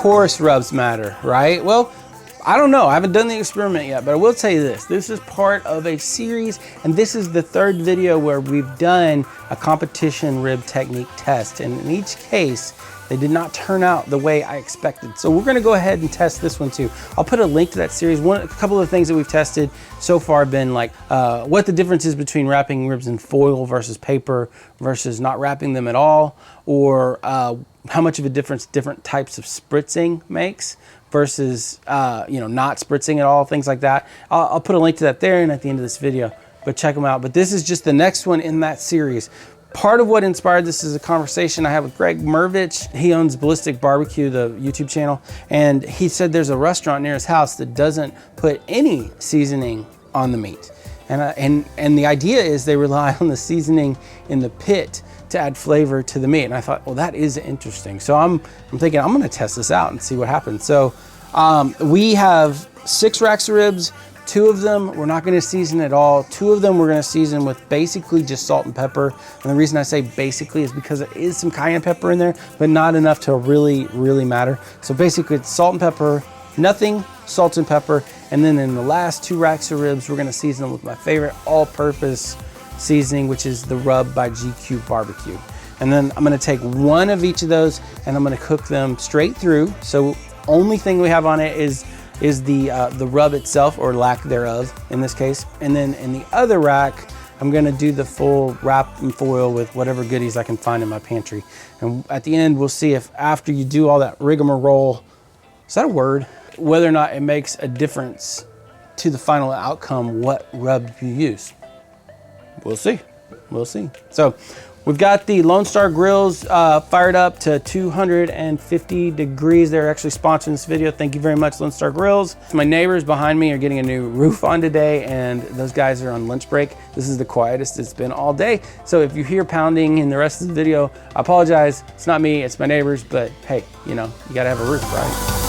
course rubs matter, right? Well, I don't know, I haven't done the experiment yet, but I will tell you this. This is part of a series, and this is the third video where we've done a competition rib technique test. And in each case, they did not turn out the way I expected. So we're gonna go ahead and test this one too. I'll put a link to that series. A couple of things that we've tested so far have been like what the difference is between wrapping ribs in foil versus paper versus not wrapping them at all, or how much of a difference different types of spritzing makes versus you know, not spritzing at all, things like that. I'll put a link to that there and at the end of this video, but check them out. But this is just the next one in that series. Part of what inspired this is a conversation I had with Greg Mervich. He owns Ballistic BBQ, the YouTube channel, and he said there's a restaurant near his house that doesn't put any seasoning on the meat. And the idea is they rely on the seasoning in the pit to add flavor to the meat. And I thought, well, that is interesting. So I'm thinking I'm gonna test this out and see what happens. So we have 6 racks of ribs. 2 of them we're not gonna season at all. 2 of them we're gonna season with basically just salt and pepper. And the reason I say basically is because there is some cayenne pepper in there, but not enough to really, really matter. So basically it's salt and pepper, nothing, salt and pepper. And then in the last 2 racks of ribs, we're gonna season them with my favorite all-purpose seasoning, which is the Rub by GQ Barbecue. And then I'm gonna take 1 of each of those and I'm gonna cook them straight through. So only thing we have on it is the rub itself, or lack thereof in this case. And then in the other rack, I'm gonna do the full wrap and foil with whatever goodies I can find in my pantry. And at the end, we'll see if after you do all that rigmarole, is that a word? Whether or not it makes a difference to the final outcome, what rub you use. We'll see, we'll see. So we've got the Lone Star Grillz fired up to 250 degrees. They're actually sponsoring this video. Thank you very much, Lone Star Grillz. My neighbors behind me are getting a new roof on today, and those guys are on lunch break. This is the quietest it's been all day. So if you hear pounding in the rest of the video, I apologize. It's not me, it's my neighbors, but hey, you know, you gotta have a roof, right?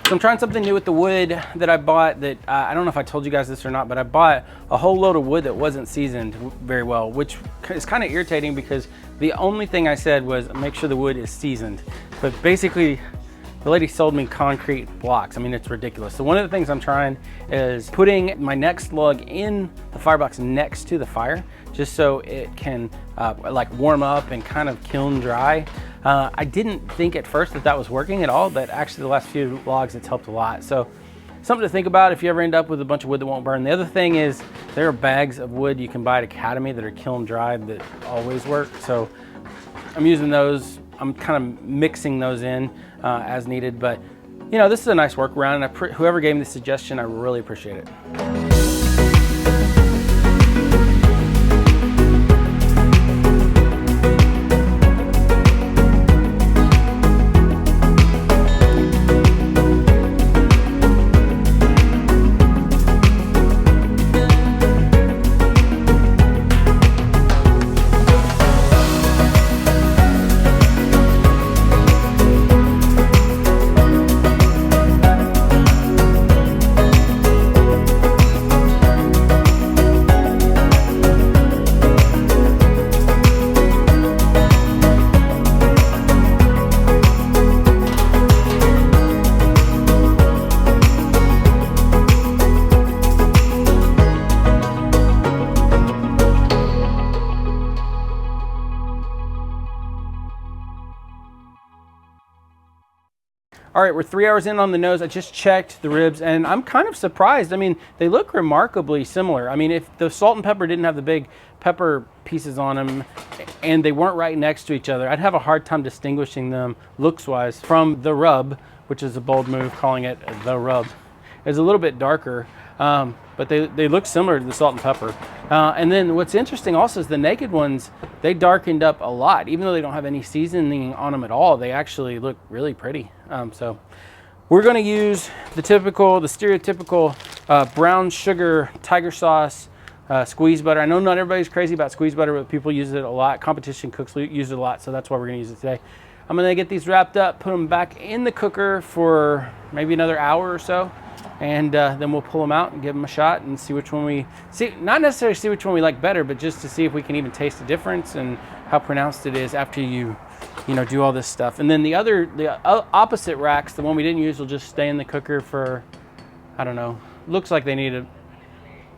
So I'm trying something new with the wood that I bought that, I don't know if I told you guys this or not, but I bought a whole load of wood that wasn't seasoned very well, which is kind of irritating because the only thing I said was make sure the wood is seasoned. But basically, the lady sold me concrete blocks. I mean, it's ridiculous. So one of the things I'm trying is putting my next lug in the firebox next to the fire, just so it can like warm up and kind of kiln dry. I didn't think at first that that was working at all, but actually the last few logs it's helped a lot. So something to think about if you ever end up with a bunch of wood that won't burn. The other thing is there are bags of wood you can buy at Academy that are kiln dried that always work. So I'm using those. I'm kind of mixing those in as needed, but you know, this is a nice workaround, and whoever gave me the suggestion, I really appreciate it. All right, we're 3 hours in on the nose. I just checked the ribs and I'm kind of surprised. I mean, they look remarkably similar. I mean, if the salt and pepper didn't have the big pepper pieces on them and they weren't right next to each other, I'd have a hard time distinguishing them looks-wise from the rub, which is a bold move calling it the rub. It's a little bit darker, but they look similar to the salt and pepper. And then what's interesting also is the naked ones, they darkened up a lot. Even though they don't have any seasoning on them at all, they actually look really pretty. So we're gonna use the stereotypical brown sugar tiger sauce, squeeze butter. I know not everybody's crazy about squeeze butter, but people use it a lot. Competition cooks use it a lot, so that's why we're gonna use it today. I'm gonna get these wrapped up, put them back in the cooker for maybe another hour or so. And then we'll pull them out and give them a shot and see which one we see. Not necessarily see which one we like better, but just to see if we can even taste the difference and how pronounced it is after you do all this stuff. And then the opposite racks, the one we didn't use, will just stay in the cooker for, I don't know. Looks like they need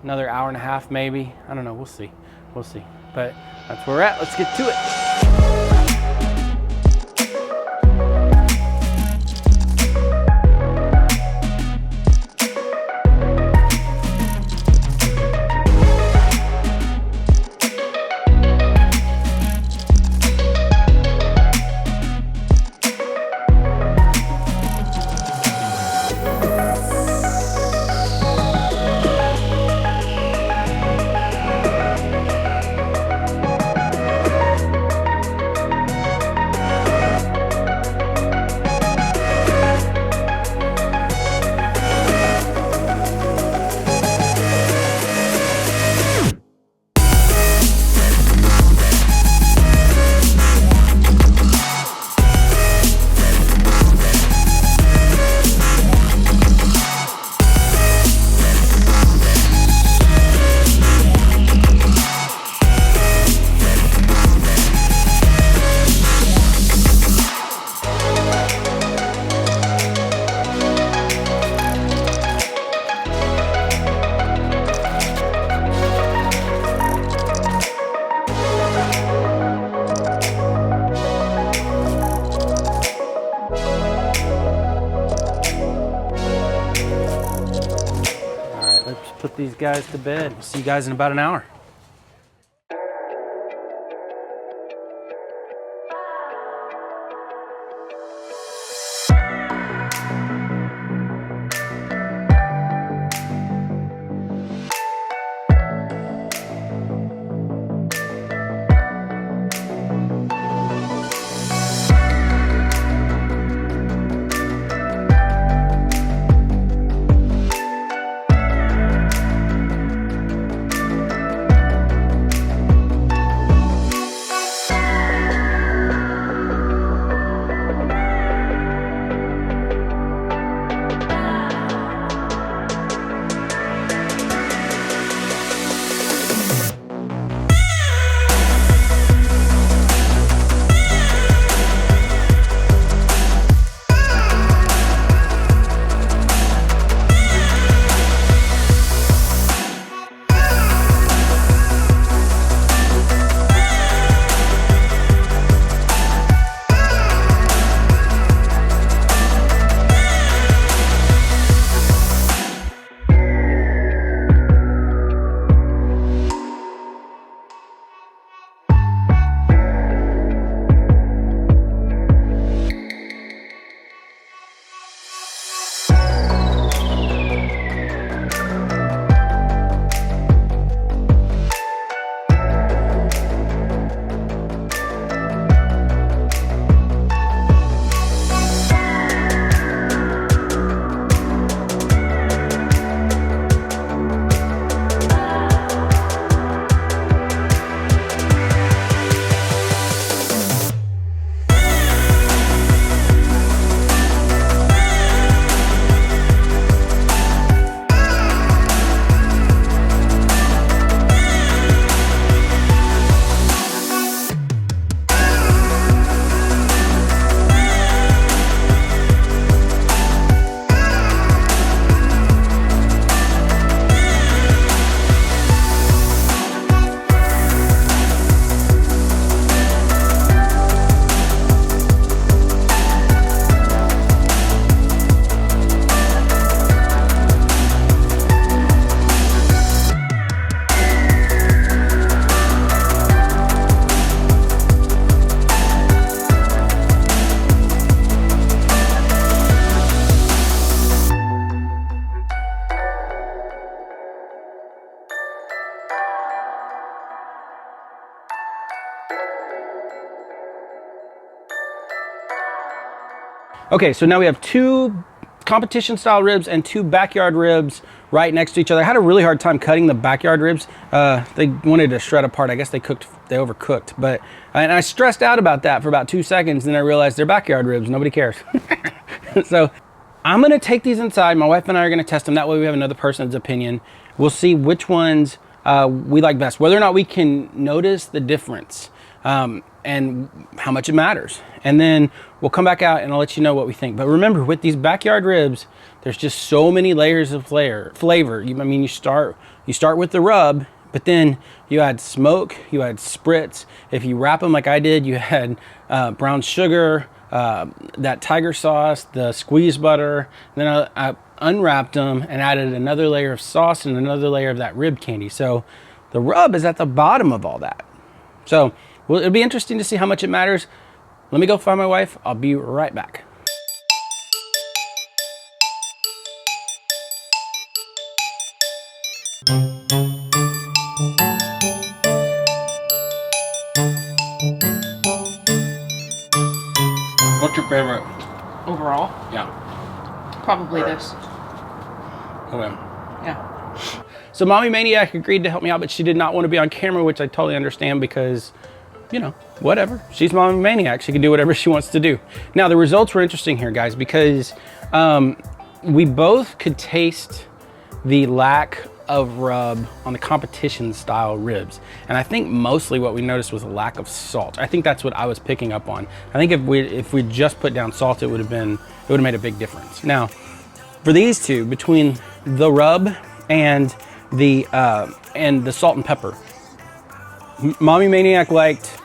another hour and a half, maybe. I don't know. We'll see. We'll see. But that's where we're at. Let's get to it. Put these guys to bed. We'll see you guys in about an hour. Okay, so now we have 2 competition style ribs and 2 backyard ribs right next to each other. I had a really hard time cutting the backyard ribs. They wanted to shred apart. I guess they overcooked, but, and I stressed out about that for about 2 seconds. Then I realized they're backyard ribs. Nobody cares. So I'm gonna take these inside. My wife and I are gonna test them. That way we have another person's opinion. We'll see which ones we like best, whether or not we can notice the difference and how much it matters. And then we'll come back out and I'll let you know what we think. But remember, with these backyard ribs, there's just so many layers of flavor. I mean, you start with the rub, but then you add smoke, you add spritz. If you wrap them like I did, you had brown sugar, that tiger sauce, the squeeze butter. Then I unwrapped them and added another layer of sauce and another layer of that rib candy. So the rub is at the bottom of all that. So well, it'll be interesting to see how much it matters. Let me go find my wife. I'll be right back. What's your favorite? Overall? Yeah. Probably this. Okay. Yeah. So Mommy Maniac agreed to help me out, but she did not want to be on camera, which I totally understand because, you know, whatever. She's Mommy Maniac. She can do whatever she wants to do. Now, the results were interesting here, guys, because we both could taste the lack of rub on the competition style ribs. And I think mostly what we noticed was a lack of salt. I think that's what I was picking up on. I think if we just put down salt, it would have made a big difference. Now, for these two, between the rub and the salt and pepper, Mommy Maniac liked,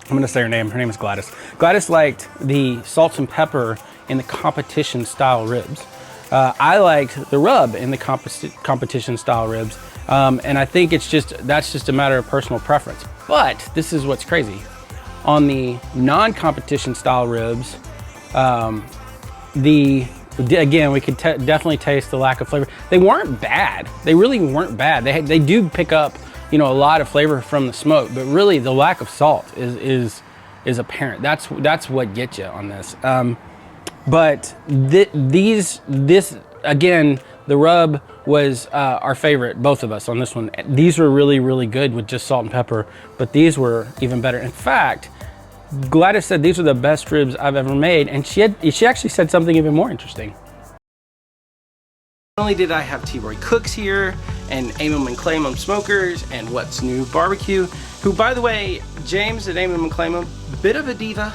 I'm gonna say her name is Gladys. Gladys liked the salt and pepper in the competition style ribs. I liked the rub in the competition style ribs. And I think that's just a matter of personal preference. But this is what's crazy. On the non-competition style ribs, again, we could definitely taste the lack of flavor. They weren't bad. They really weren't bad. They do pick up, you know, a lot of flavor from the smoke, but really the lack of salt is apparent. That's what gets you on this. But this again, the rub was our favorite, both of us on this one. These were really, really good with just salt and pepper, but these were even better. In fact, Gladys said these are the best ribs I've ever made, and she actually said something even more interesting. Not only did I have T-Roy Cooks here, and Aimum and Claimum Smokers, and What's New Barbecue, who, by the way, James at Aimum and Claimum, bit of a diva.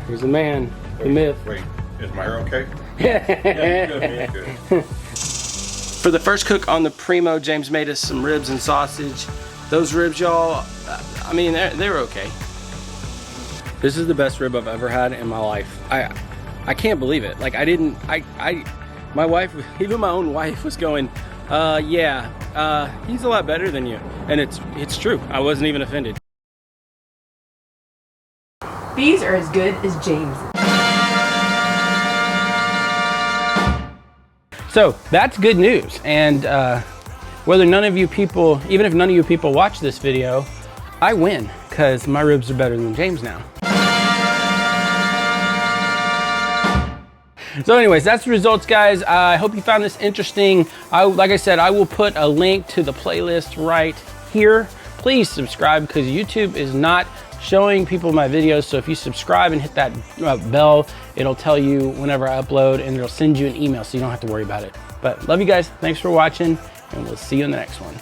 Here's the man, the myth. Wait, is my hair okay? Yeah, good. For the first cook on the Primo, James made us some ribs and sausage. Those ribs, y'all, I mean, they're okay. This is the best rib I've ever had in my life. I can't believe it. Like, my wife, even my own wife was going, yeah, he's a lot better than you. And it's true. I wasn't even offended. These are as good as James. So that's good news. And whether none of you people, even if none of you people watch this video, I win because my ribs are better than James now. So anyways, that's the results, guys. I hope you found this interesting. Like I said, I will put a link to the playlist right here. Please subscribe because YouTube is not showing people my videos. So if you subscribe and hit that bell, it'll tell you whenever I upload and it'll send you an email so you don't have to worry about it. But love you guys. Thanks for watching and we'll see you in the next one.